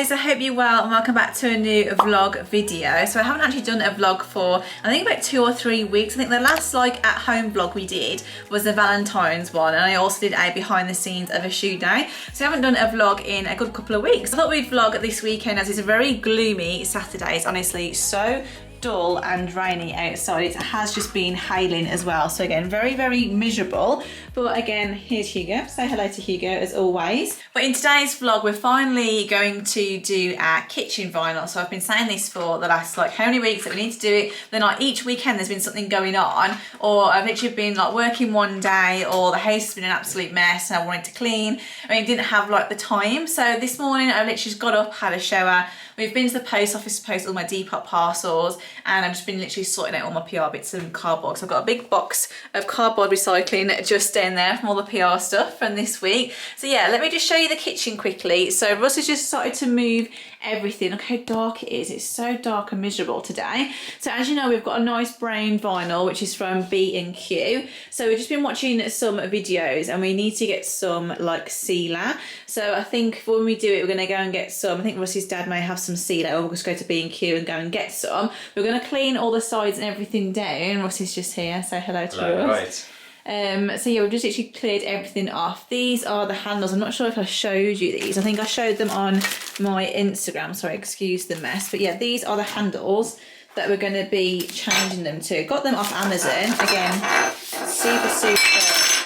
I hope you're well and welcome back to a new vlog video. So I haven't actually done a vlog for I think about 2 or 3 weeks. I think the last like at home vlog we did was the Valentine's one, and I also did a behind the scenes of a shoe day. So I haven't done a vlog in a good couple of weeks. I thought we'd vlog this weekend as it's a very gloomy Saturday. It's honestly so dull and rainy outside. It has just been hailing as well, so again very miserable. But again, here's Hugo. Say hello to Hugo as always. But in today's vlog we're finally going to do our kitchen vinyl. So I've been saying this for the last like how many weeks that we need to do it. Then like each weekend there's been something going on, or I've literally been like working one day, or the house has been an absolute mess and I wanted to clean. I mean, didn't have like the time. So this morning I literally just got up, had a shower. We've been to the post office to post all my Depop parcels, and I've just been literally sorting out all my PR bits and cardboard. So I've got a big box of cardboard recycling just down there from all the PR stuff from this week. So yeah, let me just show you the kitchen quickly. So Russ has just started to move everything. Look how dark it is. It's so dark and miserable today. So as you know, we've got a nice brown vinyl, which is from B&Q. So we've just been watching some videos and we need to get some like sealer. So I think when we do it, we're going to go and get some. I think Russ's dad may have some sealer, or we'll just go to B&Q and go and get some. We're going to clean all the sides and everything down. Russ is just here. Say hello to us. Right. So yeah, we've just actually cleared everything off. These are the handles. I'm not sure if I showed you these. I think I showed them on my Instagram. Sorry, excuse the mess. But yeah, these are the handles that we're going to be changing them to. Got them off Amazon. Again, super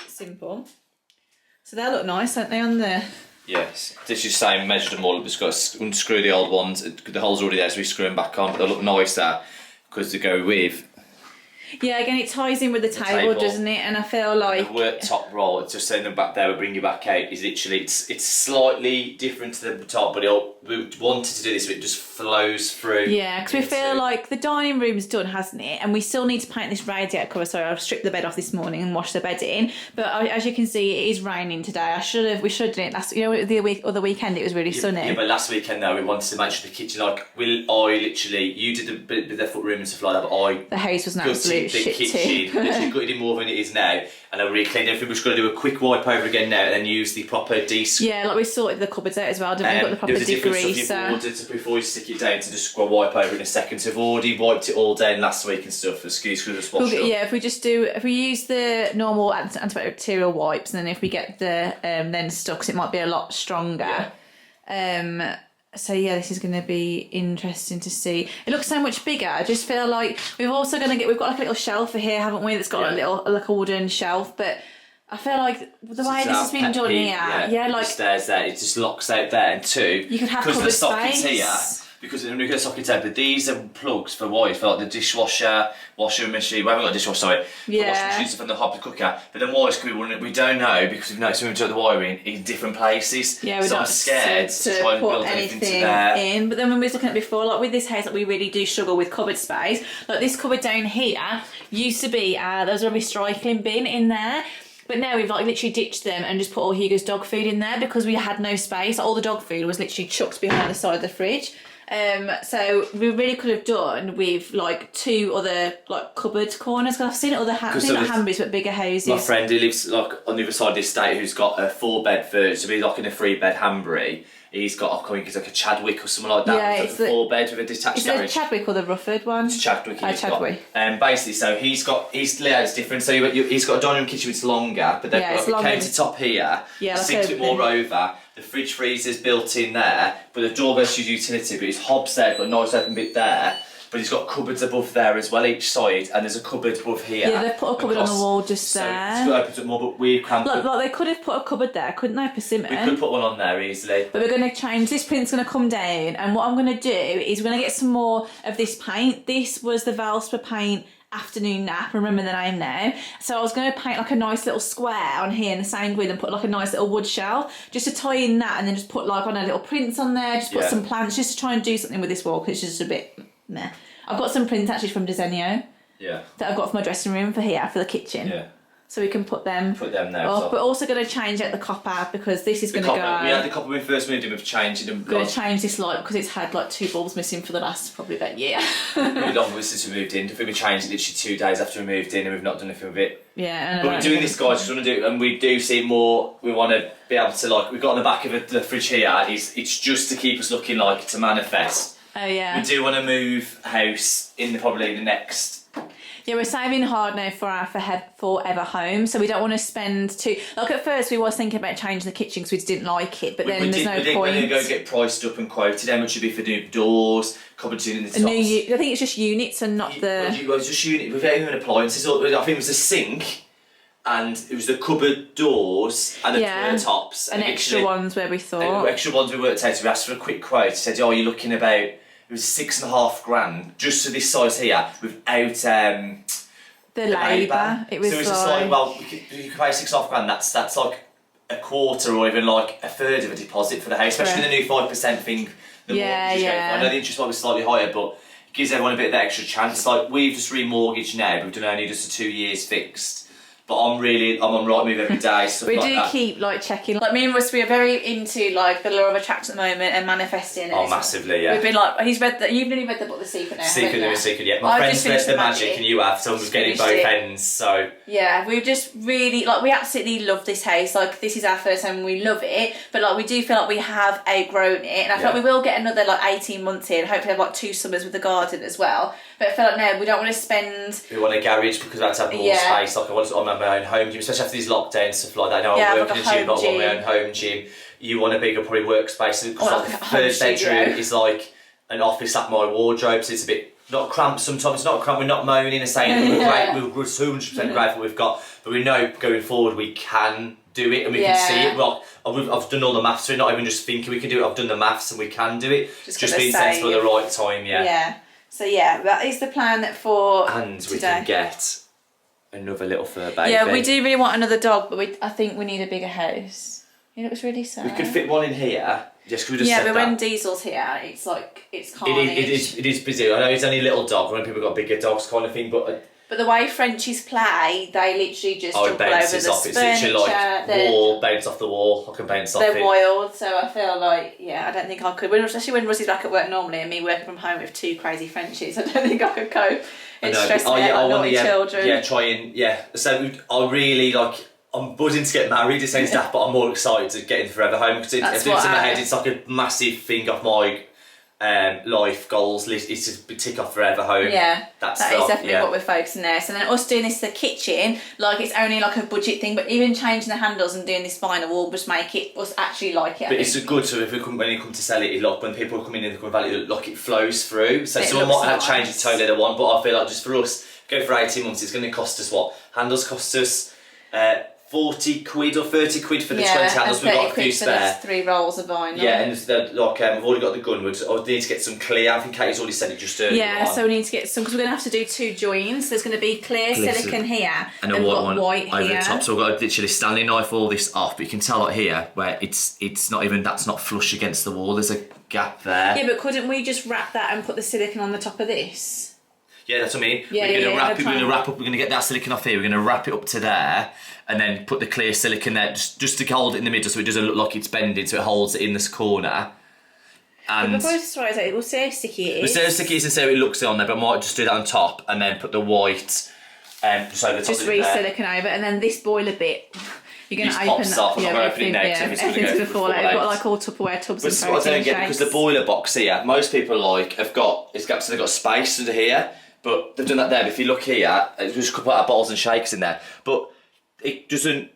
simple. So they look nice, don't they, on there? Yes, this is the same, measured them all up. Just got to unscrew the old ones. The hole's already there, so we screw them back on. But they look nicer because they go with. Yeah, again, it ties in with the table, doesn't it? And I feel like the worktop roll, just sending them back there, we'll bring you back out. Is literally it's slightly different to the top, but we wanted to do this, but it just flows through. Yeah, because we feel like the dining room's done, hasn't it? And we still need to paint this radiator cover. So I've stripped the bed off this morning and washed the bed in. But as you can see, it is raining today. We should have done it last. You know, the weekend it was really sunny. Yeah, but last weekend though, we wanted to make sure the kitchen, like you did the foot room and stuff like that, but the house was an absolute the shit kitchen, literally gutted it more than it is now, and I really cleaned everything. We're just going to do a quick wipe over again now, and then use the proper degrease. Yeah, like we sorted the cupboards out as well, didn't we? Got the proper degreaser. Before you stick it down, to just go wipe over in a second. So I've already wiped it all down last week and stuff. Excuse for the wash up. Yeah, if we use the normal antibacterial wipes, and then if we get the then stuck, it might be a lot stronger. Yeah. So yeah, this is going to be interesting to see. It looks so much bigger. I just feel like we've got like a little shelf here, haven't we? That's got a wooden shelf, but I feel like the way this has been done here, like the stairs there, it just locks out there, and two, you could have cupboard space. Here, because when we get a socket out, but these are plugs for wires for like the dishwasher, washing machine. We haven't got a dishwasher, sorry. Yeah. Washing machines from the hot cooker. But then wires could be running. We don't know because we've noticed when we took the wiring in different places. Yeah, we're so not I'm scared to try and build anything to there. In. But then when we was looking at it before, like with this house, like we really do struggle with cupboard space. Like this cupboard down here used to be there was a recycling bin in there. But now we've like literally ditched them and just put all Hugo's dog food in there because we had no space. All the dog food was literally chucked behind the side of the fridge. So we really could have done with like 2 other like cupboard corners, because I've seen other Hanbury's but bigger houses. My friend who lives like on the other side of the estate, who's got a 4-bed version, so he's like in a 3-bed Hanbury. He's got it's like a Chadwick or something like that. Yeah, it's like a 4-bed with a detached garage. Is it Chadwick or the Rufford one? It's Chadwick. Chadwick. Basically, so his layout's different. So he's got a dining room kitchen which is longer, but they've got a countertop here. Yeah, sinks a bit more over. The fridge freezer's built in there, but the door goes to utility. But his hob's there, got a nice open bit there. But he's got cupboards above there as well, each side, and there's a cupboard above here. Yeah, they've put a cupboard on the wall just there. So it opens up more, but we can't. Like they could have put a cupboard there, couldn't they, persimmon? We could put one on there easily. But we're going to change. This print's going to come down, and what I'm going to do is we're going to get some more of this paint. This was the Valspar paint afternoon nap, remember the name now. So I was going to paint like a nice little square on here in the same grid and put like a nice little wood shelf just to tie in that, and then just put like on a little prints on there, just put some plants just to try and do something with this wall because it's just a bit meh. I've got some prints actually from Desenio. Yeah. That I've got for my dressing room for here, for the kitchen. Yeah. So we can put them there. We're also going to change out the copper because this is going to go... We had the copper when we first moved in, we've changed them. We're going to change this light because it's had like 2 bulbs missing for the last probably about a year. Really long since we moved in. I think we changed it literally 2 days after we moved in and we've not done anything with it. Yeah. But we're doing this, guys, because we want to do it, and we do see more. We want to be able to, like, we've got on the back of the fridge here, it's just to keep us looking like it's a manifest. Oh, yeah. We do want to move house in probably the next... Yeah, we're saving hard now for our forever home, so we don't want to spend too... Like, at first we was thinking about changing the kitchen because we just didn't like it, but then there's no point. We're going to go get priced up and quoted how much it'd be for new doors, cupboards in the tops. I think it's just units and not the... Well, it's just units, without even appliances. I think it was a sink, and it was the cupboard doors and the toilet tops. And extra ones where we thought... Extra ones we worked out, we asked for a quick quote, said, oh, you're looking about... It was $6.5 grand just for this size here without the labour. It was so it's just like, well, you can pay $6.5 grand. That's like a quarter or even like a third of a deposit for the house, especially the new 5% thing. I know the interest rate was slightly higher, but it gives everyone a bit of extra chance. Like we've just remortgaged now, but we've done only just 2 years fixed. But I'm on Rightmove every day. We do keep like checking. Like me and Russ, we are very into like the law of attraction at the moment and manifesting. Oh, massively, yeah. We've been like, you've nearly read the book The Secret now. Secret, yeah. My friend's read The Magic and you have, so I'm getting both ends. So yeah, we just really like, we absolutely love this house. Like this is our first home and we love it. But like we do feel like we have outgrown it, and I feel like we will get another like 18 months here, and hopefully have like 2 summers with the garden as well. But I feel like no, we don't want to spend. We want a garage because I want to have more space. Like I want to on my own home gym, especially after these lockdowns and stuff like that. I know I work in a gym, but I want my own home gym. You want a bigger probably workspace. Because like the third bedroom is like an office like my wardrobe, so it's a bit not cramped sometimes. It's not cramped. We're not moaning and saying we're 200% grateful we've got, but we know going forward we can do it and we can see it. Well, I've done all the maths, so we're not even just thinking we can do it. I've done the maths and we can do it. Just being sensible at the right time. Yeah. So yeah, that is the plan for and we can get another little fur baby. Yeah, we do really want another dog, but I think we need a bigger house. It looks really sad. We could fit one in here. Just we just but when Diesel's here, it's like it's carnage. It is busy. I know it's only a little dog. When people got bigger dogs, kind of thing, but the way Frenchies play, they literally just jump all over the furniture. It's literally like bounce off the wall. I can bounce off it. They're wild, so I feel like I don't think I could. Especially when Russie's back at work normally, and me working from home with 2 crazy Frenchies, I don't think I could cope. It's stressing me out, like children. Yeah, trying. Yeah, so I really like. I'm buzzing to get married. It sounds daft, but I'm more excited to get in forever home because it's in my head. It's like a massive thing off my life goals list. It's to tick off forever home. Yeah, that is definitely what we're focusing there. So then us doing this, the kitchen, like it's only like a budget thing, but even changing the handles and doing this vinyl will just make it us actually like it. But it's good. So if when you come to sell it, like when people come in and come value, like it flows through. So someone might have changed it totally they want, but I feel like just for us, go for 18 months. It's going to cost us what? Handles cost us. 40 quid or 30 quid for the 20 handles. We've got a few spare. 3 rolls of vinyl. Yeah, and like we've already got the gunwood. I need to get some clear. I think Katie's already said it just earlier. Yeah, so we need to get some because we're going to have to do 2 joins. There's going to be clear silicone here and a white here. Over the top. So we've got to literally Stanley knife all this off, but you can tell like here where it's not even, that's not flush against the wall. There's a gap there. Yeah, but couldn't we just wrap that and put the silicone on the top of this? Yeah, that's what I mean. We're going to wrap up. We're going to get that silicone off here. We're going to wrap it up to there, and then put the clear silicone there, just to hold it in the middle, so it doesn't look like it's bending, so it holds it in this corner. And before we try it, we'll see how sticky it is. We'll see how sticky it is and see how it looks on there, but I might just do that on top, and then put the white just over the top. Just re-silicone over, and then this boiler bit. You're going to open pops off. I'm not going to open it now because everything's going to fall out. We've got like all Tupperware tubs and protein shakes. I don't get because the boiler box here, most people have got so they've got space under here. But they've done that there. But if you look here, there's just a couple of bottles and shakes in there. But it doesn't.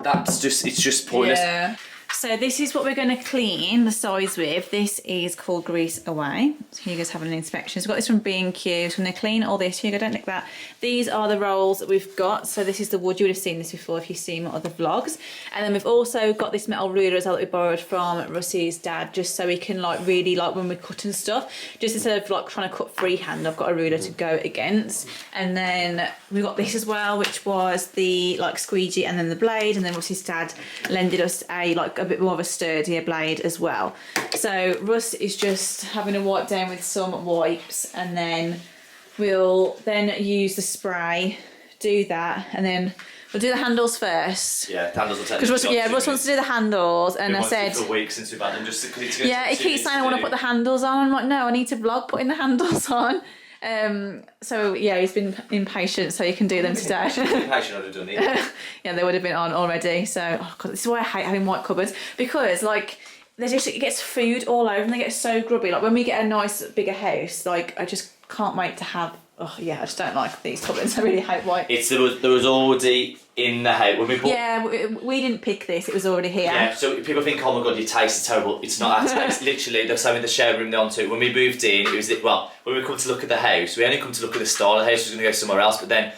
It's just pointless. Yeah. So this is what we're going to clean the sides with. This is called Grease Away. So Hugo's having an inspection. So we've got this from B&Q. So I'm going to clean all this. Hugo, don't lick that. These are the rolls that we've got. So this is the wood. You would have seen this before if you've seen my other vlogs. And then we've also got this metal ruler as well that we borrowed from Russie's dad, just so we can like really like when we're cutting stuff, just instead of like trying to cut freehand, I've got a ruler to go against. And then we got this as well, which was the like squeegee and then the blade. And then Russie's dad lended us a like a bit more of a sturdier blade as well. So Russ is just having a wipe down with some wipes, and then we'll then use the spray, do that, and then we'll do the handles first. Yeah, the handles will take. Because Russ wants to do the handles, and I said for a week since we've had them, just because he keeps saying I want to put the handles on. I'm like, no, I need to vlog putting the handles on. So yeah, he's been impatient, so he can do them today. Impatient, I'd have done it. Yeah, they would have been on already. So God, this is why I hate having white cupboards, because like it gets food all over and they get so grubby. Like when we get a nice bigger house, like I just can't wait to have. Oh yeah, I just don't like these cupboards. I really hate white. There was already in the house when we bought. Yeah, we didn't pick this. It was already here. Yeah, so people think, oh my god, your taste is terrible. It's not our taste. Literally, the same in the share room down too. When we moved in, it was when we come to look at the house, we only come to look at the style of the house. We was going to go somewhere else, but then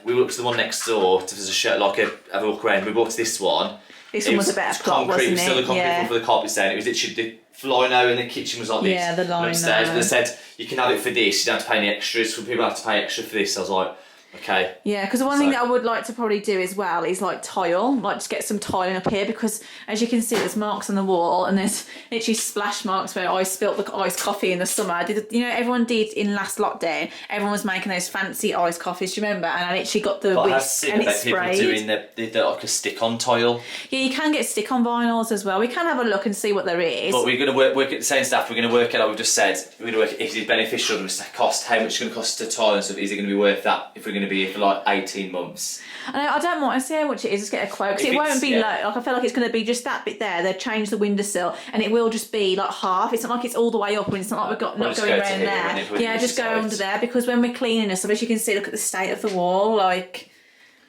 we looked to the one next door to have a look around. We walked to this one. This one was a better plot, wasn't it? It was still the concrete for the carpets down. It was literally the lino in the kitchen was like this. Yeah, the lino. Upstairs, but they said you can have it for this. You don't have to pay any extras. Some people have to pay extra for this. I was like, okay. Yeah, because the one thing that I would like to probably do as well is like tile, like just get some tiling up here, because as you can see there's marks on the wall and there's literally splash marks where I spilt the iced coffee in the summer. Everyone did in last lockdown, everyone was making those fancy iced coffees, do you remember? And I literally got the whisk and it's sprayed. People doing like a stick-on tile. Yeah, you can get stick-on vinyls as well. We can have a look and see what there is. But we're going to work at the same staff, we're going to work out, like we've just said, we're going to work if it's beneficial, the cost, how much it's going to cost to tile and stuff, is it going to be worth that if we're going to be here for like 18 months. I don't want to see how much it is, just get a quote, because it won't be like I feel like it's going to be just that bit there, they've changed the windowsill and it will just be like half. It's not like it's all the way up and it's not like not going around there. Yeah, just go under there, because when we're cleaning and stuff, as you can see, look at the state of the wall, like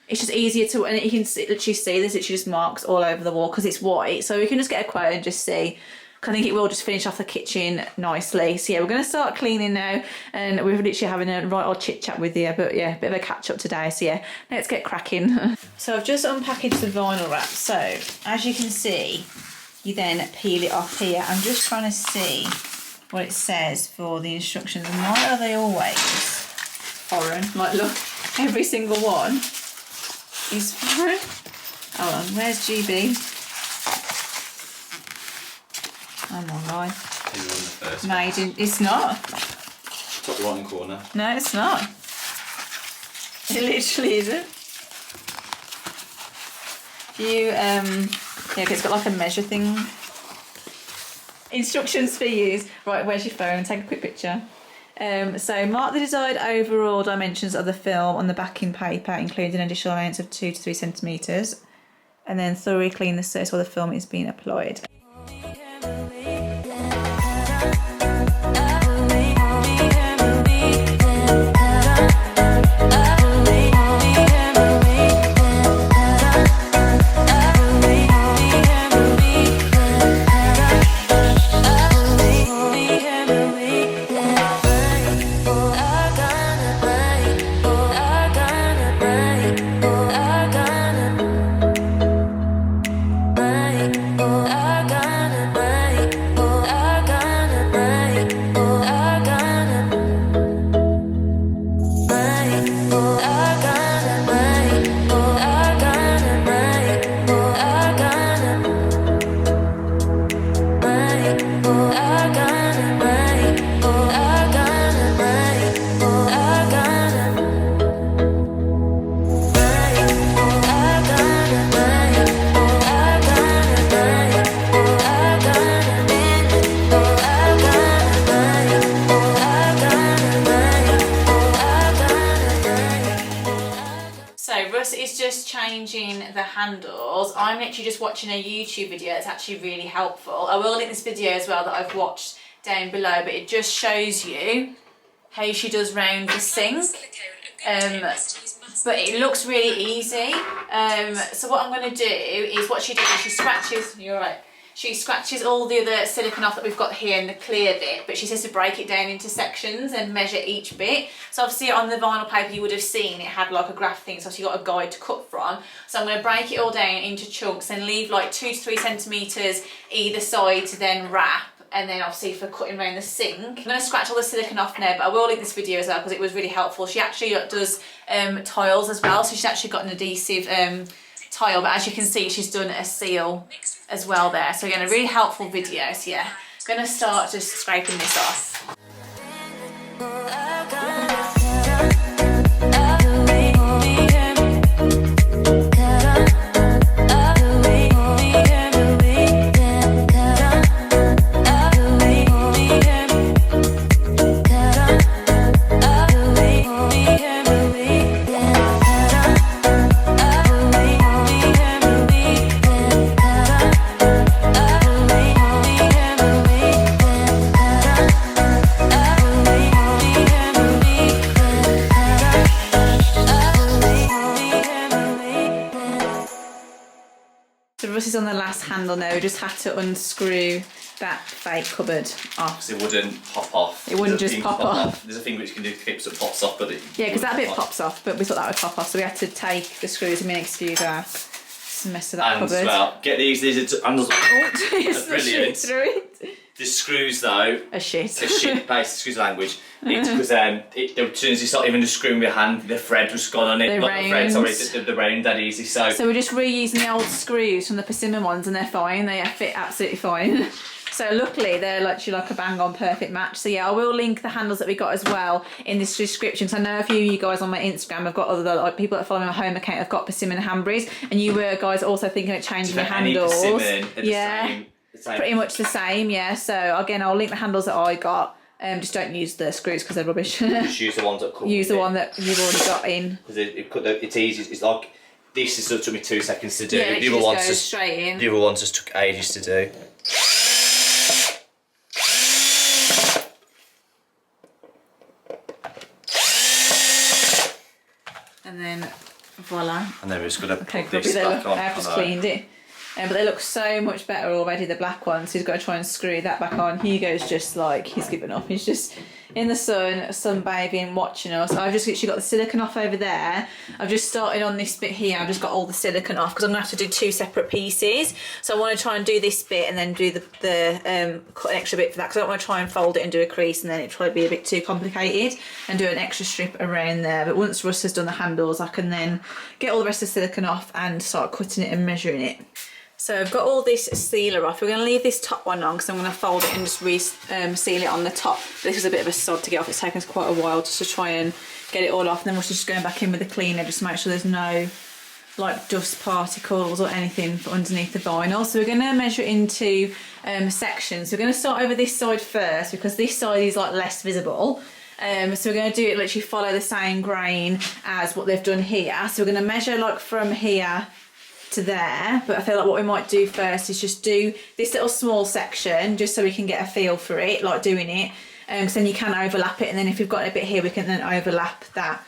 it's just easier to, and you can literally see there's literally just marks all over the wall because it's white, so we can just get a quote and just see. I think it will just finish off the kitchen nicely. So yeah, we're going to start cleaning now, and we're literally having a right old chit chat with you, but yeah, a bit of a catch up today. So yeah, let's get cracking. So I've just unpackaged the vinyl wrap. So as you can see, you then peel it off here. I'm just trying to see what it says for the instructions, and why are they always foreign? Like look, every single one is foreign. Hold on, where's GB? I'm online. Made in. It's not. Top right corner. No, it's not. It literally isn't. Yeah, it's got like a measure thing. Instructions for use. Right, where's your phone? Take a quick picture. So mark the desired overall dimensions of the film on the backing paper, including an additional allowance of 2 to 3 centimetres, and then thoroughly clean the surface while the film is being applied. Changing the handles. I'm literally just watching a YouTube video that's actually really helpful. I will link this video as well that I've watched down below, but it just shows you how she does round the sink. But it looks really easy. So what I'm going to do is what she does is she scratches, you're right, she scratches all the other silicone off that we've got here in the clear bit, but she says to break it down into sections and measure each bit. So obviously on the vinyl paper you would have seen it had like a graph thing, so you got a guide to cut from. So I'm going to break it all down into chunks and leave like 2 to 3 centimetres either side to then wrap, and then obviously for cutting around the sink. I'm going to scratch all the silicone off now, but I will link this video as well because it was really helpful. She actually does tiles as well, so she's actually got an adhesive tile, but as you can see she's done a seal as well there. So again, a really helpful video. So yeah, I'm gonna start just scraping this off. On the last handle now, we just had to unscrew that fake cupboard off. Because it wouldn't pop off. It wouldn't just pop off. There's a thing which you can do to keep it pops off, but it yeah, because that bit pops off, but we thought that would pop off, so we had to take the screws. I mean, excuse our mess of that cupboard. And as well, get these handles. Oh, that's brilliant. Through it. The screws though are shit. They're shit, basically, excuse the language. It's because as soon as you start even just screwing with your hand, the thread was gone on it. They're not the thread, sorry, the round that easy. So we're just reusing the old screws from the persimmon ones, and they're fine. They fit absolutely fine. So luckily they're literally like a bang on perfect match. So yeah, I will link the handles that we got as well in this description. So I know a few of you guys on my Instagram have got other like people that follow my home account have got persimmon handbrews, and you were guys also thinking of changing the handles. Yeah. Pretty much the same, yeah. So again, I'll link the handles that I got. Just don't use the screws because they're rubbish. Just use the ones that come. Use the one that you've already got in. Because it's easy. It's like this is took me 2 seconds to do. Yeah, the other ones just straight in. The other ones just took ages to do. And then voila. And then we're just gonna put this back on. I've just cleaned it. But they look so much better already, the black ones. So he's got to try and screw that back on. Hugo's just like, he's given up. He's just in the sun, sunbathing, watching us. I've just literally got the silicone off over there. I've just started on this bit here. I've just got all the silicone off because I'm going to have to do 2 separate pieces. So I want to try and do this bit and then do cut an extra bit for that because I don't want to try and fold it and do a crease and then it'd probably be a bit too complicated and do an extra strip around there. But once Russ has done the handles, I can then get all the rest of the silicone off and start cutting it and measuring it. So I've got all this sealer off. We're going to leave this top one on because I'm going to fold it and just seal it on the top. This is a bit of a sod to get off. It's taken us quite a while just to try and get it all off. And then we're just going back in with the cleaner just to make sure there's no like dust particles or anything underneath the vinyl. So we're going to measure it into sections. We're going to start over this side first because this side is like less visible. So we're going to do it literally follow the same grain as what they've done here. So we're going to measure like from here to there, but I feel like what we might do first is just do this little small section just so we can get a feel for it, like doing it, so then you can overlap it, and then if we've got a bit here we can then overlap that.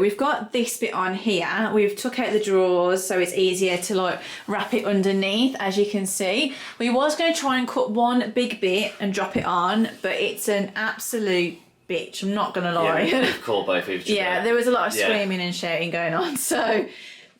We've got this bit on here. We've took out the drawers so it's easier to like wrap it underneath, as you can see. We was going to try and cut one big bit and drop it on, but it's an absolute bitch, I'm not gonna lie. Yeah, we've called both of you. Yeah, there was a lot of screaming and shouting going on, so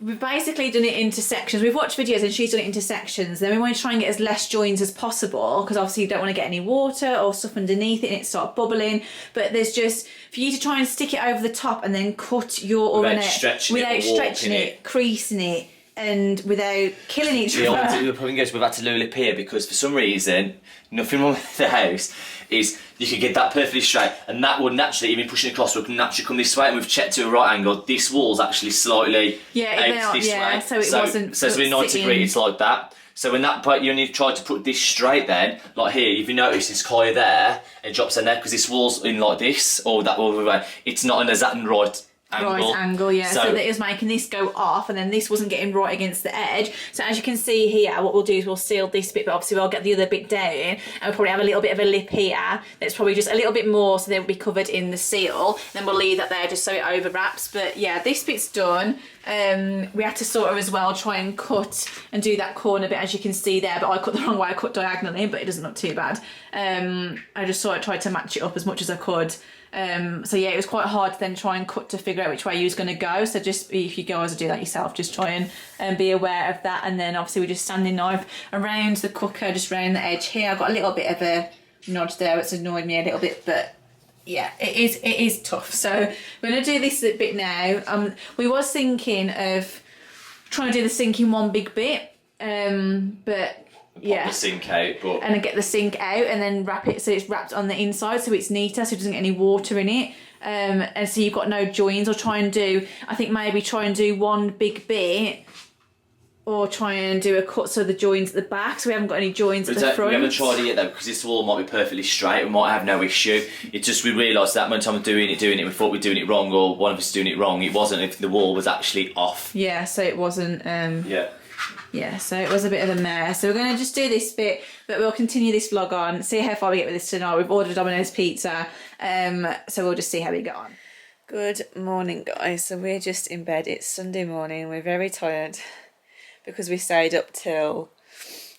we've basically done it into sections. We've watched videos and she's done it into sections. Then we want to try and get as less joins as possible because obviously you don't want to get any water or stuff underneath it and it start bubbling. But there's just, for you to try and stick it over the top and then cut your oven without stretching it, creasing it, and without killing each other. The problem goes, we've had to lulip here because for some reason, nothing wrong with the house, is you could get that perfectly straight and that would naturally, even pushing across, would naturally come this way, and we've checked to a right angle. This wall's actually slightly out this way. So it wasn't. So we're 90 degrees, it's like that. So when that part, you only try to put this straight then, like here, if you notice this higher there, it drops in there because this wall's in like this, or that all the way. It's not an exact right angle, yeah. So that is making this go off, and then this wasn't getting right against the edge. So as you can see here, what we'll do is we'll seal this bit, but obviously we'll get the other bit down, and we'll probably have a little bit of a lip here that's probably just a little bit more, so they'll be covered in the seal. Then we'll leave that there just so it overwraps. But yeah, this bit's done. We had to sort of as well try and cut and do that corner bit, as you can see there, but I cut the wrong way. I cut diagonally, but it doesn't look too bad. I just sort of tried to match it up as much as I could. So yeah, it was quite hard to then try and cut to figure out which way you was going to go. So just, if you guys do that yourself, just try and be aware of that. And then obviously we're just standing knife around the cooker, just around the edge here. I've got a little bit of a nod there, it's annoyed me a little bit, but yeah, it is tough. So we're going to do this bit now. We was thinking of trying to do the sink in one big bit, but pop the sink out, and then get the sink out and then wrap it so it's wrapped on the inside so it's neater, so it doesn't get any water in it. And so you've got no joins. Or try and do, I think maybe try and do one big bit, or try and do a cut so the joins at the back, so we haven't got any joins at the front. We haven't tried it yet though, because this wall might be perfectly straight, we might have no issue. It's just we realised that one time doing it, we thought we were doing it wrong, or one of us doing it wrong. It wasn't, if the wall was actually off. Yeah, so it wasn't, yeah, so it was a bit of a mess. So we're going to just do this bit, but we'll continue this vlog on, see how far we get with this tonight. We've ordered Domino's pizza, so we'll just see how we get on. Good morning, guys. So we're just in bed. It's Sunday morning. We're very tired because we stayed up till...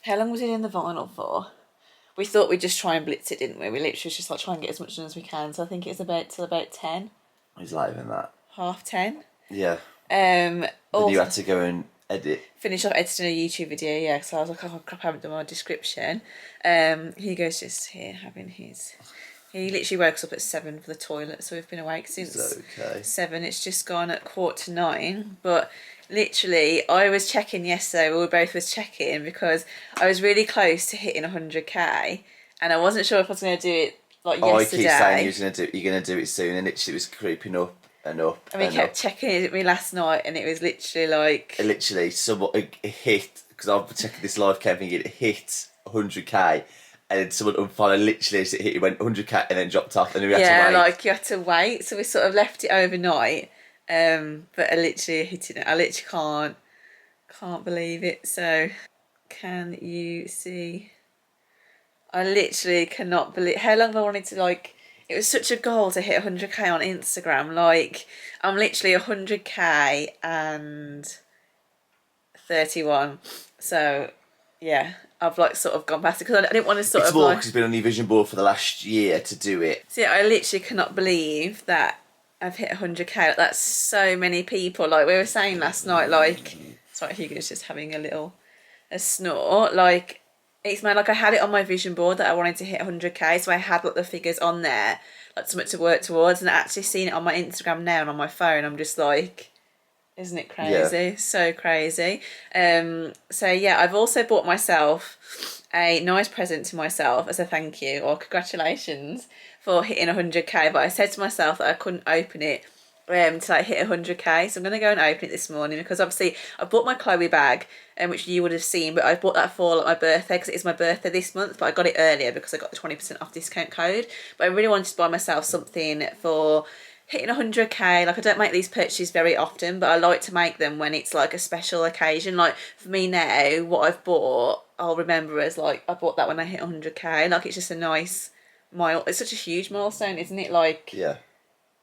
How long was it in the vinyl for? We thought we'd just try and blitz it, didn't we? We literally was just like try and get as much done as we can. So I think it's till about 10. It's later than that. 10:30. Yeah. Then you had to go and edit. Finish off editing a YouTube video, yeah, so I was like, oh crap, I haven't done my description. Hugo's just here having his... He literally woke us up at 7 for the toilet, so we've been awake since 7. It's just gone at 8:45, but literally, I was checking yesterday, we both was checking, because I was really close to hitting 100k, and I wasn't sure if I was going to do it like yesterday. I keep saying you're going to do it soon, and literally it was creeping up. And we kept checking it at me last night, and it was literally like... Literally, it hit, because I've checking this live cam thinking it hit 100k, and someone unfollowed, literally as it hit, it went 100k and then dropped off, and then we had to wait. Yeah, like you had to wait, so we sort of left it overnight, but I literally hit it. I literally can't believe it. So, can you see? I literally cannot believe how long I wanted to like... It was such a goal to hit 100k on Instagram. Like, I'm literally 100k and 31. So, yeah, I've like sort of gone past it because I didn't want to it's more because it's been on your vision board for the last year to do it. So, yeah, I literally cannot believe that I've hit 100k. Like, that's so many people. Like, we were saying last night, like... Sorry, Hugo's just having a snore. Like... It's mad, like I had it on my vision board that I wanted to hit 100k, so I had like the figures on there, like something to work towards, and I actually seen it on my Instagram now and on my phone. I'm just like, isn't it crazy? Yeah. So crazy. So yeah, I've also bought myself a nice present to myself as a thank you, or congratulations for hitting 100k, but I said to myself that I couldn't open it to like hit 100k, so I'm going to go and open it this morning, because obviously I bought my Chloe bag, which you would have seen, but I bought that for like my birthday, because it is my birthday this month, but I got it earlier because I got the 20% off discount code. But I really wanted to buy myself something for hitting 100k. Like, I don't make these purchases very often, but I like to make them when it's like a special occasion. Like for me now, what I've bought, I'll remember as like, I bought that when I hit 100k. Like, it's just a nice it's such a huge milestone, isn't it? Like, yeah.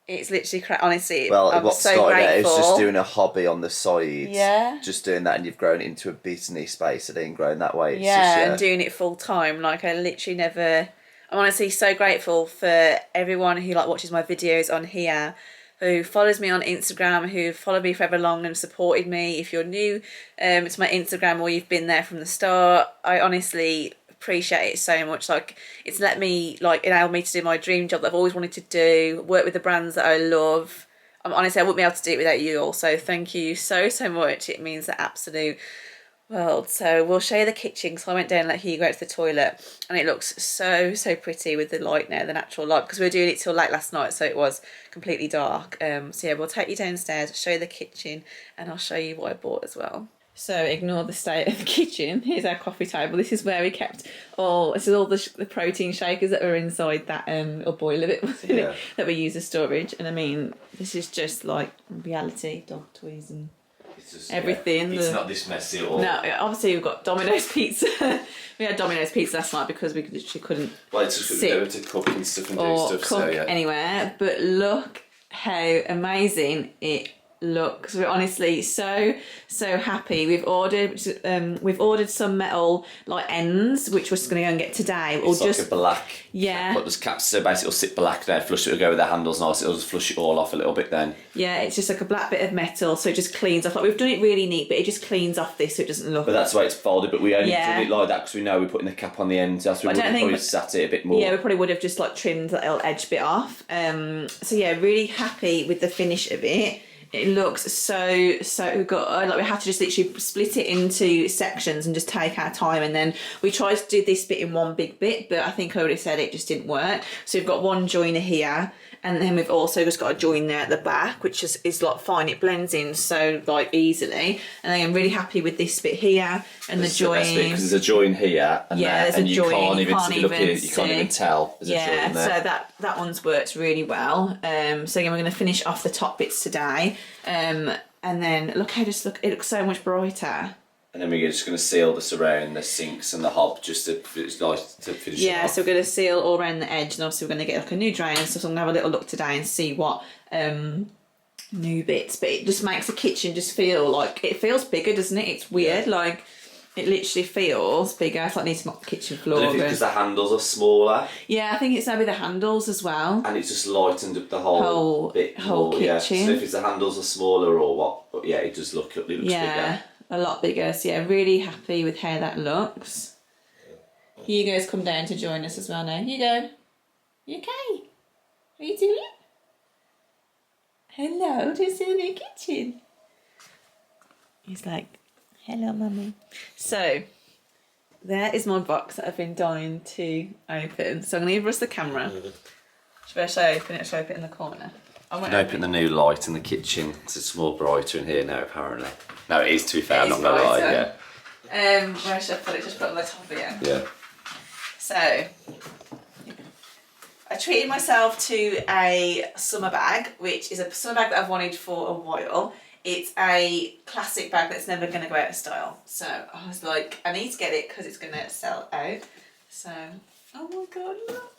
It's literally honestly, well, I'm what so started grateful. It was just doing a hobby on the side. Yeah. Just doing that, and you've grown it into a business space, and then grown that way. It's yeah, just, and doing it full time. Like, I literally never... I'm honestly so grateful for everyone who like watches my videos on here, who follows me on Instagram, who followed me forever long and supported me. If you're new to my Instagram or you've been there from the start, I honestly appreciate it so much. Like, it's let me, like, enable me to do my dream job that I've always wanted to do, work with the brands that I love. Honestly, I wouldn't be able to do it without you all, so thank you so much. It means the absolute world. So we'll show you the kitchen, because I went down and let Hugo go to the toilet, and it looks so pretty with the light now, the natural light, because we were doing it till late last night, so it was completely dark. So yeah, we'll take you downstairs, show you the kitchen, and I'll show you what I bought as well. So ignore the state of the kitchen. Here's our coffee table. This is where we kept all the protein shakers that were inside that little boiler bit, wasn't it? That we use as storage. And I mean, this is just like reality, dog toys and everything. It's not this messy at all. No, obviously we've got Domino's pizza. We had Domino's pizza last night because we literally couldn't. Well, it's just go to cook and stuff and do stuff. Cook anywhere. But look how amazing it looks. We're honestly so happy. We've ordered some metal like ends, which we're just going to go and get today. It's like a black. Yeah. But there's caps, so basically it'll sit black there. Flush it, will go with the handles nice. It'll just flush it all off a little bit then. Yeah, it's just like a black bit of metal, so it just cleans off. Like, we've done it really neat, but it just cleans off this, so it doesn't look. But that's the way it's folded. But we only did it like that because we know we're putting the cap on the end. So we would have probably sat it a bit more. Yeah, we probably would have just like trimmed that little edge bit off. So yeah, really happy with the finish of it. It looks so good. Like, we had to just literally split it into sections and just take our time, and then we tried to do this bit in one big bit, but I think I already said it just didn't work. So we've got one joiner here, and then we've also just got a join there at the back, which is like fine. It blends in so like easily, and I'm really happy with this bit here and the join. Because there's a join here, and there's and a you join. Can't even You can't even tell. There's a join there. So that one's worked really well. So again, we're going to finish off the top bits today, and then look, it looks so much brighter. And then we're just going to seal this around the sinks and the hob just to finish it off. Yeah, so we're going to seal all around the edge, and obviously we're going to get like a new drain and stuff. So I'm going to have a little look today and see what new bits. But it just makes the kitchen just feel like, it feels bigger, doesn't it? It's weird, like it literally feels bigger. I like need to mop the kitchen floor. I don't know if it's because the handles are smaller. Yeah, I think it's maybe the handles as well. And it's just lightened up the whole kitchen. Yeah. So if it's the handles are smaller or what, but yeah, it does look, it looks bigger. A lot bigger. So yeah, really happy with how that looks. Hugo's come down to join us as well now. Hugo, you okay? What are you doing? Hello, to see the new kitchen. He's like, hello, mummy. So there is my box that I've been dying to open. So I'm going to give us the camera. Should I open it? Should I open it in the corner? I won't open the new light in the kitchen because it's more brighter in here now, apparently. No, it is, to be fair, I'm not going to lie, yeah. Where should I put it? Just put it on the top here. Yeah. So, I treated myself to a summer bag, which is a summer bag that I've wanted for a while. It's a classic bag that's never going to go out of style. So, I was like, I need to get it because it's going to sell out. So, oh my god, look.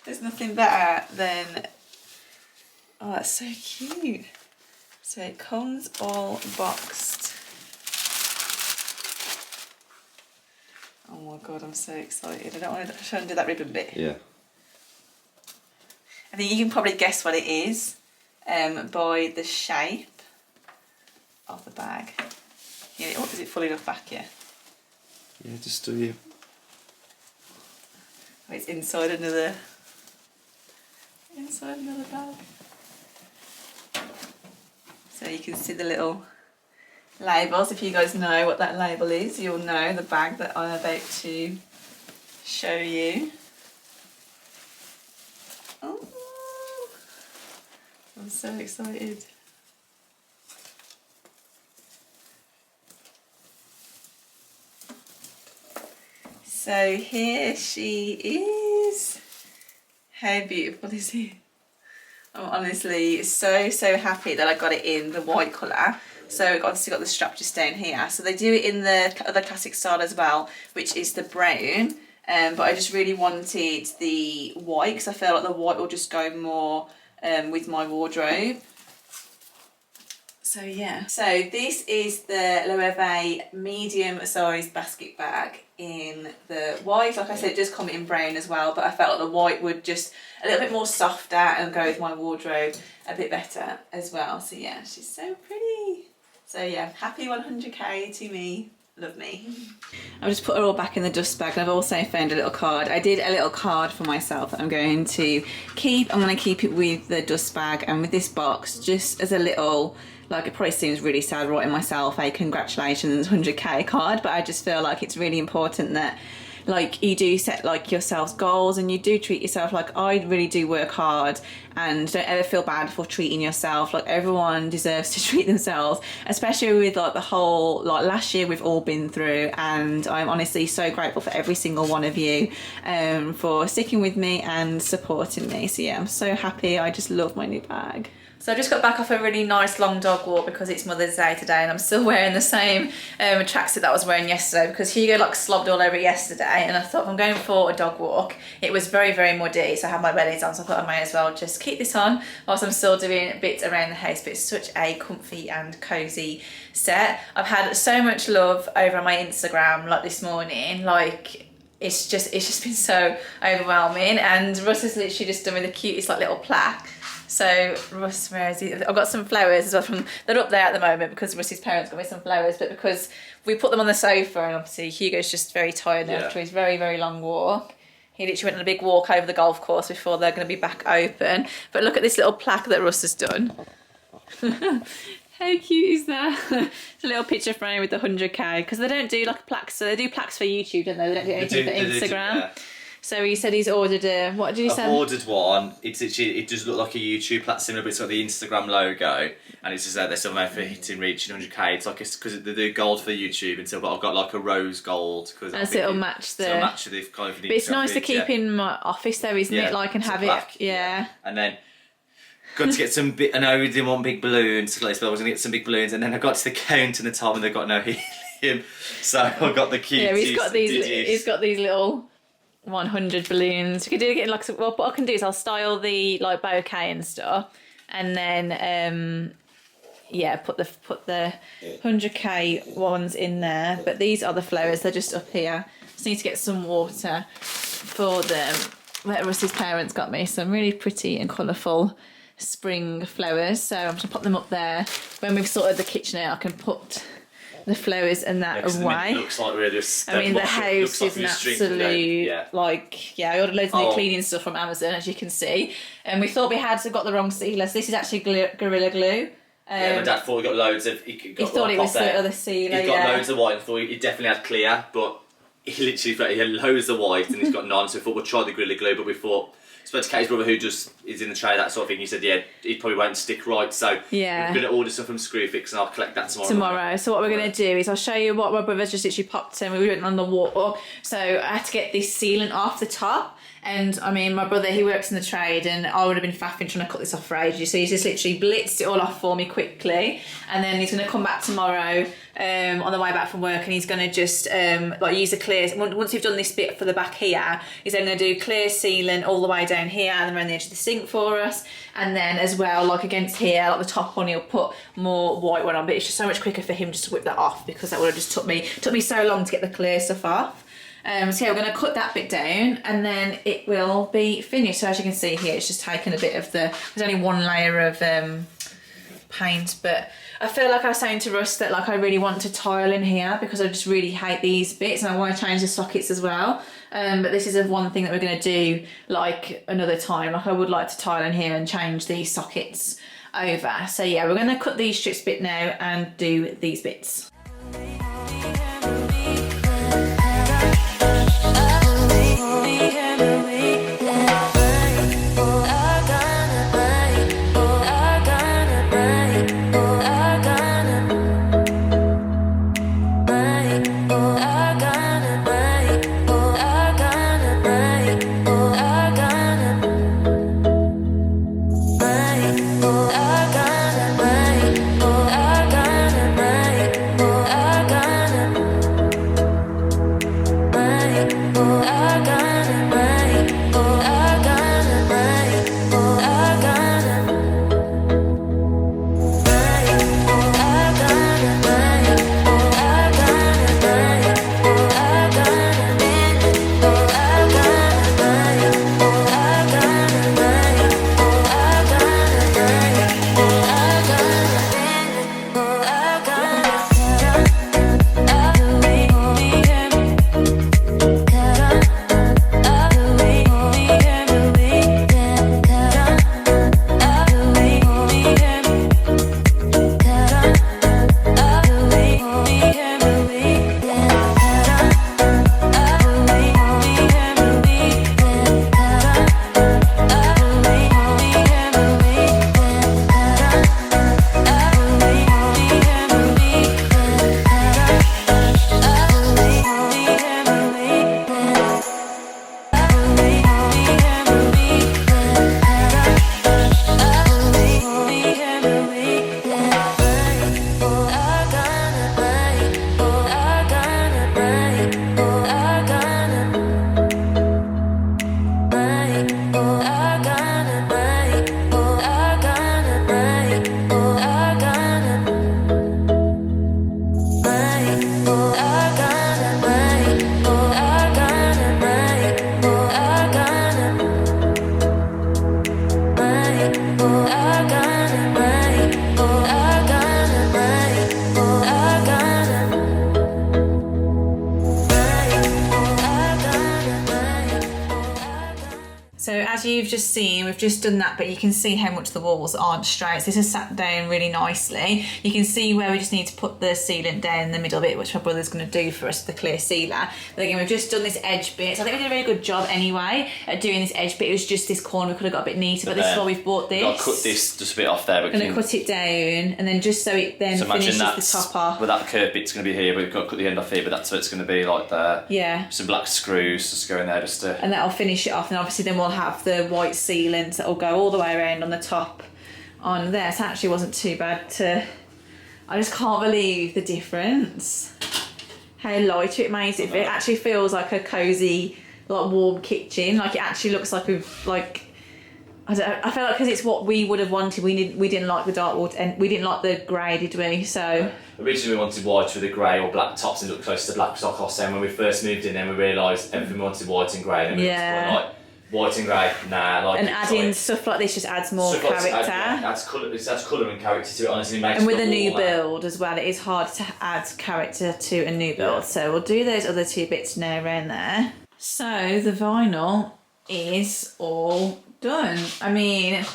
There's nothing better than... Oh, that's so cute. So it comes all boxed. Oh my god, I'm so excited. I don't want to undo that ribbon bit. Yeah. I think you can probably guess what it is by the shape of the bag. Yeah, oh, is it full enough back here? Yeah, just do you. Oh, it's inside another bag. So you can see the little labels. If you guys know what that label is, you'll know the bag that I'm about to show you. Oh, I'm so excited. So here she is. How beautiful is it? I'm honestly so happy that I got it in the white colour. So I've obviously got the strap just down here. So they do it in the other classic style as well, which is the brown. But I just really wanted the white because I feel like the white will just go more with my wardrobe. So yeah, so this is the LOUNGEWEAR medium sized basket bag in the white. Like I said, it does come in brown as well, but I felt like the white would just a little bit more softer and go with my wardrobe a bit better as well. So yeah, she's so pretty. So yeah, happy 100k to me. Love me. I've just put her all back in the dust bag. I've also found a little card. I did a little card for myself that I'm going to keep. I'm going to keep it with the dust bag and with this box, just as a little, like, it probably seems really sad writing myself a congratulations 100k card, but I just feel like it's really important that, like, you do set like yourselves goals and you do treat yourself. Like, I really do work hard, and don't ever feel bad for treating yourself. Like, everyone deserves to treat themselves, especially with like the whole, like, last year we've all been through, and I'm honestly so grateful for every single one of you for sticking with me and supporting me. So yeah, I'm so happy. I just love my new bag. So I just got back off a really nice long dog walk because it's Mother's Day today, and I'm still wearing the same tracksuit that I was wearing yesterday because Hugo like slobbed all over it yesterday, and I thought, if I'm going for a dog walk, it was very, very muddy, so I had my wellies on, so I thought I might as well just keep this on whilst I'm still doing bits around the house. But it's such a comfy and cosy set. I've had so much love over on my Instagram like this morning, like it's just been so overwhelming, and Russ has literally just done me the cutest like little plaque. So Russ, where is he? I've got some flowers as well from, they're up there at the moment because Russ's parents got me some flowers, but because we put them on the sofa, and obviously Hugo's just very tired now after his very, very long walk. He literally went on a big walk over the golf course before they're going to be back open. But look at this little plaque that Russ has done. How cute is that? It's a little picture frame with the 100k, because they don't do like plaques, so they do plaques for YouTube, don't they? They don't do anything for Instagram. So he said he's ordered a, what did you say? I've ordered one. It's literally, it does look like a YouTube plaque similar, but it's got the Instagram logo, and it's just they're still made for reaching 100k. It's like, because they do gold for YouTube and stuff, but I've got like a rose gold. And so it'll match the... it'll match the kind of... But it's nice to keep in my office though, isn't it? Like, and have it, And then... got to get some big, I know we didn't want big balloons, but I was going to get some big balloons, and then I got to the count in the top and they've got no helium, so I got the cutest. Yeah, he's got these little 100 balloons. You could do it like, well, what I can do is I'll style the like bouquet and stuff, and then yeah, put the 100k ones in there. But these are the flowers, they're just up here. Just need to get some water for them. Russ's parents got me some really pretty and colourful spring flowers, so I'm just gonna put them up there. When we've sorted the kitchen out, I can put the flowers and that away. It looks like we're just... I mean, the house is an absolute, like, yeah, I ordered loads of new cleaning stuff from Amazon, as you can see. And we thought we had got the wrong sealer, so this is actually Gorilla Glue. Yeah, my dad thought he got loads of... He thought it was the other sealer, He got loads of white, and thought he definitely had clear, but he literally thought he had loads of white and he's got none, so we thought we'll try the Gorilla Glue, but we thought... spoke to Katie's brother, who just is in the trade, that sort of thing. He said, yeah, it probably won't stick right, so we're going to order some from Screwfix and I'll collect that tomorrow. So what we're going to do is I'll show you what my brother's just literally popped in. We went on the walk, so I had to get this sealant off the top. And I mean, my brother, he works in the trade, and I would have been faffing trying to cut this off for ages. So he's just literally blitzed it all off for me quickly, and then he's going to come back tomorrow on the way back from work, and he's going to just like use a clear. Once we've done this bit for the back here, he's then going to do clear sealant all the way down here and then around the edge of the sink for us, and then as well, like against here, like the top one, he'll put more white one on. But it's just so much quicker for him just to whip that off, because that would have just took me so long to get the clear stuff off. So yeah, we're going to cut that bit down and then it will be finished. So as you can see here, it's just taken a bit of there's only one layer of paint, but I feel like I was saying to Russ that like I really want to tile in here because I just really hate these bits, and I want to change the sockets as well. But this is one thing that we're going to do like another time. Like I would like to tile in here and change these sockets over. So yeah, we're going to cut these strips bit now and do these bits. as you've just seen, we've just done that, but you can see how much the walls aren't straight. So this has sat down really nicely. You can see where we just need to put the sealant down in the middle bit, which my brother's going to do for us, the clear sealer. But again, we've just done this edge bit. So I think we did a really good job anyway at doing this edge bit. It was just this corner we could have got a bit neater, but this is why we've bought this. I'll cut this just a bit off there. We're going to cut it down, and then just so it then finishes the top off. Well, that curved bit's going to be here, but we've got to cut the end off here, but that's what it's going to be like there. Yeah. Some black screws just go in there just to... And that'll finish it off, and obviously then we'll have the white sealant that will go all the way around on the top on there. So it actually wasn't too bad to... I just can't believe the difference. How lighter it makes it. It actually feels like a cosy, like warm kitchen. Like it actually looks like we've like... I don't know, I feel like because it's what we would have wanted. We didn't like the dark wood, and we didn't like the grey, did we? So originally we wanted white with the grey or black tops and look close to black sock off. And when we first moved in, then we realised everything we wanted white and grey. And we like white and grey, nah. Like, and adding stuff like this just adds more character. Adds colour and character to it. Honestly, makes. And with a new build as well, it is hard to add character to a new build. Yeah. So we'll do those other two bits now around there. So the vinyl is all done. I mean,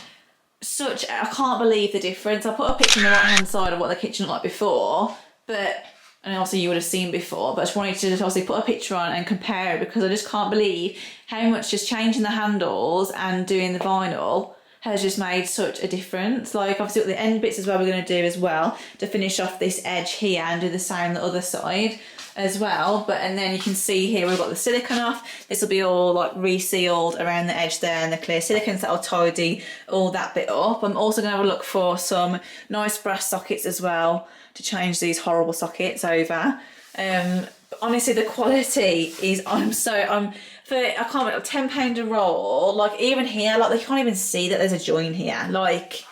I can't believe the difference. I put a picture on the right hand side of what the kitchen looked like before, and obviously you would have seen before, but I just wanted to just obviously put a picture on and compare it, because I just can't believe how much just changing the handles and doing the vinyl has just made such a difference. Like obviously the end bits as well we're going to do as well to finish off this edge here and do the same on the other side as well. And then you can see here we've got the silicone off. This will be all like resealed around the edge there, and the clear silicone, so that'll tidy all that bit up. I'm also going to have a look for some nice brass sockets as well to change these horrible sockets over. Honestly, the quality is, I can't believe £10 a roll. Like even here, like they can't even see that there's a join here. Like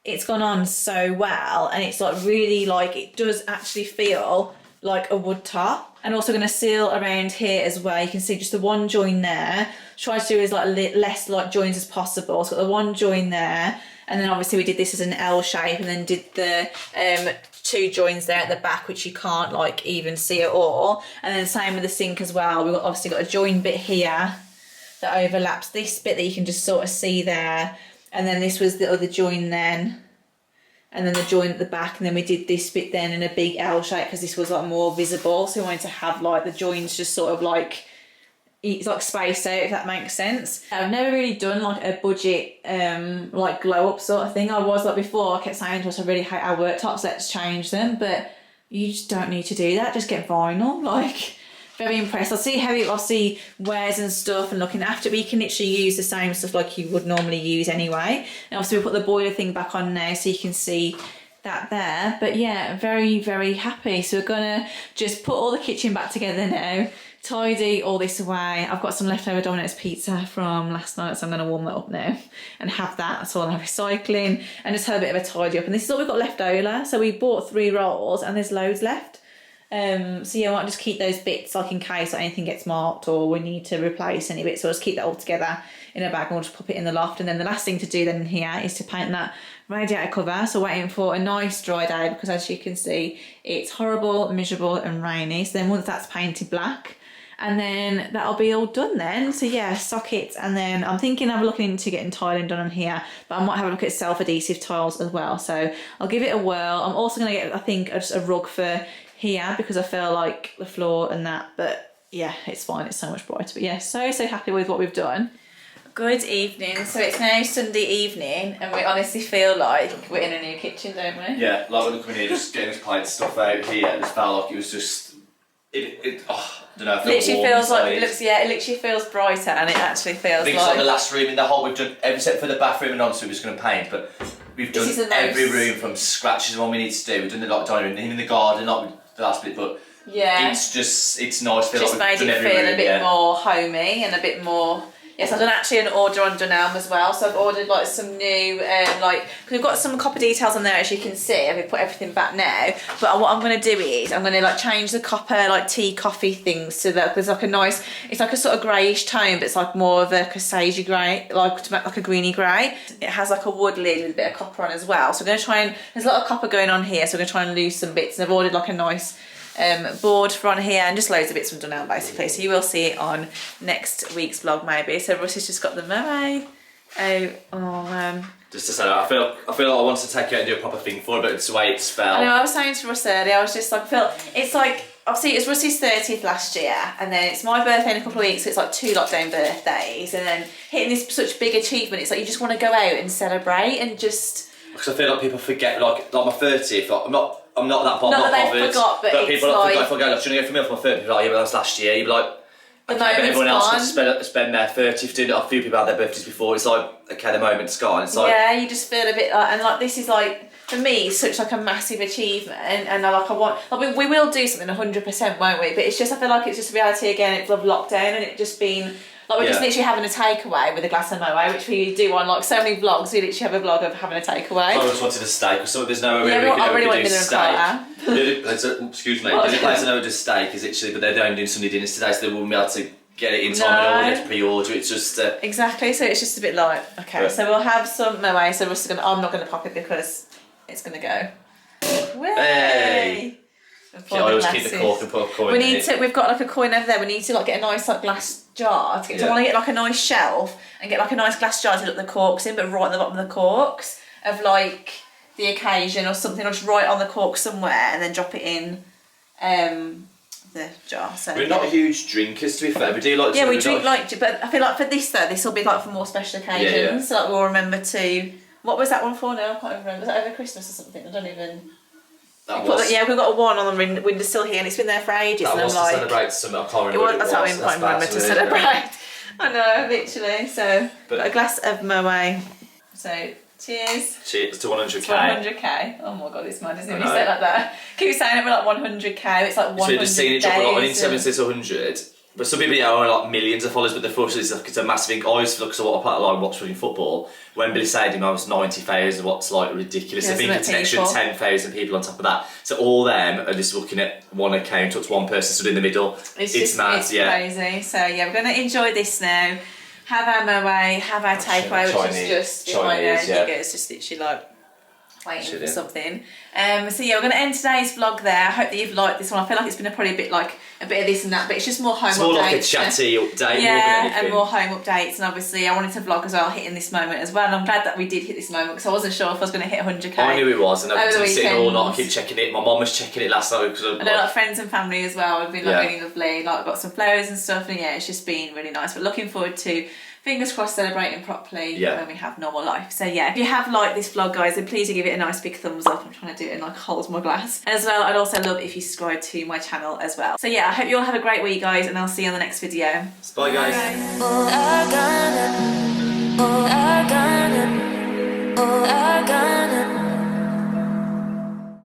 it's gone on so well, and it's like really like it does actually feel like a wood top. And also going to seal around here as well. You can see just the one join there. Try to do as like less like joins as possible. So got the one join there, and then obviously we did this as an L shape, and then did the two joins there at the back, which you can't like even see at all. And then same with the sink as well. We've obviously got a join bit here that overlaps this bit that you can just sort of see there, and then this was the other join then, and then the join at the back, and then we did this bit then in a big L shape because this was like more visible, so we wanted to have like the joins just sort of like it's like spaced out, if that makes sense. I've never really done like a budget like glow up sort of thing. I was like before, I kept saying to us I really hate our worktops, let's change them, but you just don't need to do that, just get vinyl. Like very impressed. I'll see how it obviously wears and stuff and looking after it, but you can literally use the same stuff like you would normally use anyway. And obviously we put the boiler thing back on now so you can see that there. But yeah, very, very happy. So we're gonna just put all the kitchen back together now, tidy all this away. I've got some leftover Domino's pizza from last night, so I'm going to warm that up now and have that. So I'll have recycling and just have a bit of a tidy up. And this is all we've got left over. So we bought 3 rolls and there's loads left. So yeah, I might just keep those bits like in case anything gets marked or we need to replace any bits. So I'll just keep that all together in a bag and we'll just pop it in the loft. And then the last thing to do then here is to paint that radiator cover. So waiting for a nice dry day, because as you can see, it's horrible, miserable and rainy. So then once that's painted black, and then that'll be all done then. So yeah, sockets, and then I'm thinking of looking into getting tiling done on here, but I might have a look at self-adhesive tiles as well. So I'll give it a whirl. I'm also going to get, I think, just a rug for here because I feel like the floor and that, but yeah, it's fine. It's so much brighter. But yeah, so happy with what we've done. Good evening. So it's now Sunday evening and we honestly feel like we're in a new kitchen, don't we? Yeah, like we're coming here just getting this plate stuff out here. It just felt like it was just, I don't know, it literally feels like it literally feels brighter, and it actually feels I think it's like the last room in the whole. We've done except for the bathroom, and obviously we're just going to paint, but we've done every room from scratch. Is what we need to do. We've done the like dining room, even the garden, not the last bit, but yeah, it's nice. Feel just like made it feel a bit more homey and a bit more. Yes, I've done actually an order on Dunelm as well, so I've ordered like some new, cause we've got some copper details on there as you can see. I've put everything back now, but what I'm going to do is I'm going to like change the copper like tea coffee things so that there's like a nice, it's like a sort of greyish tone, but it's like more of a sagey grey, like to make like a greeny grey. It has like a wood lid with a bit of copper on as well, so we're going to try and, there's a lot of copper going on here, so we're going to try and lose some bits, and I've ordered like a nice board for on here, and just loads of bits from Dunelm basically. So you will see it on next week's vlog maybe. So Rusty's just got the Mermaid. Just to say that, I feel like I wanted to take it and do a proper thing for it, but it's the way it's spelled. I know, I was saying to Russ earlier, I was just like, it's like, obviously it was Rusty's 30th last year, and then it's my birthday in a couple of weeks, so it's like 2 lockdown birthdays, and then hitting this such big achievement, it's like you just want to go out and celebrate and just... Because I feel like people forget, like my 30th, like, I'm not that bothered. Not that they forgot, but it's people like... If I go, like, do you want to go for me for my 30th? People are like, yeah, but that was last year. You'd be like... Okay, but everyone else got to spend their 30th doing it. A few people had their birthdays before. It's like, okay, the moment's gone. It's like... Yeah, you just feel a bit like... And like, this is like... For me, it's such like a massive achievement, and like I want... Like, we will do something 100%, won't we? But it's just, I feel like it's just reality again. It's lockdown, and it just been... Like, we're just literally having a takeaway with a glass of Moët, which we do on like so many vlogs. We literally have a vlog of having a takeaway. I just wanted a steak, because there's no way I really want do steak. Excuse me. The only place I know does steak is literally, but they're only doing Sunday dinners today, so they won't be able to get it in time at all. You have to pre-order. It's just exactly. So it's just a bit like okay. So we'll have some Moët. So we're gonna. I'm not gonna pop it because it's gonna go. Hey. I always keep the cork and put a coin. We've got like a coin over there. We need to like get a nice like glass jar. So I want to get like a nice shelf and get like a nice glass jar to put the corks in, but right at the bottom of the corks of like the occasion or something, or just write on the cork somewhere and then drop it in the jar. So we're not huge drinkers, to be fair. We do like. Yeah, we drink like, but I feel like for this though, this will be like for more special occasions. Yeah. So like we'll remember to. What was that one for now? I can't remember. Was that over Christmas or something? I don't even. Yeah, we've got one on the window still here, and it's been there for ages. That and was I'm like, to celebrate something. I can't remember. That's how I can't remember to celebrate. I know, literally. So, a glass of Moët. So, cheers. Cheers to 100k. To 100k. Oh my god, it's mad, isn't it? When you say it like that. Keep saying it, we're like 100k. It's like 100 So we've just seen it drop a lot on Instagram and says 100. But some people are like millions of followers, but the first is like it's a massive thing. I always look at what I like watch running football. Wembley Stadium, I was 90,000. What's like ridiculous. I think it's an extra 10,000 people on top of that. So all them are just looking at one account. It's one person stood in the middle. It's mad. It's crazy. So yeah, we're gonna enjoy this now. Have our Moët, have our takeaway, which is just Chinese. Yeah. It's just literally like waiting for something. So yeah, we're going to end today's vlog there. I hope that you've liked this one. I feel like it's been probably a bit of this and that, but it's just more home updates. It's more like a chatty update. Yeah, and more home updates. And obviously I wanted to vlog as well, hitting this moment as well. And I'm glad that we did hit this moment, because I wasn't sure if I was going to hit 100k. I knew it was, and I've been sitting all night, I keep checking it. My mum was checking it last night. I know like friends and family as well have been like really lovely. Like I've got some flowers and stuff, and yeah, it's just been really nice. But looking forward to, fingers crossed, celebrating properly when we have normal life. So yeah, if you have liked this vlog, guys, then please do give it a nice big thumbs up. I'm trying to do it in like hold my glass. And as well, I'd also love if you subscribe to my channel as well. So yeah, I hope you all have a great week, guys, and I'll see you on the next video. Bye, guys. Bye, guys.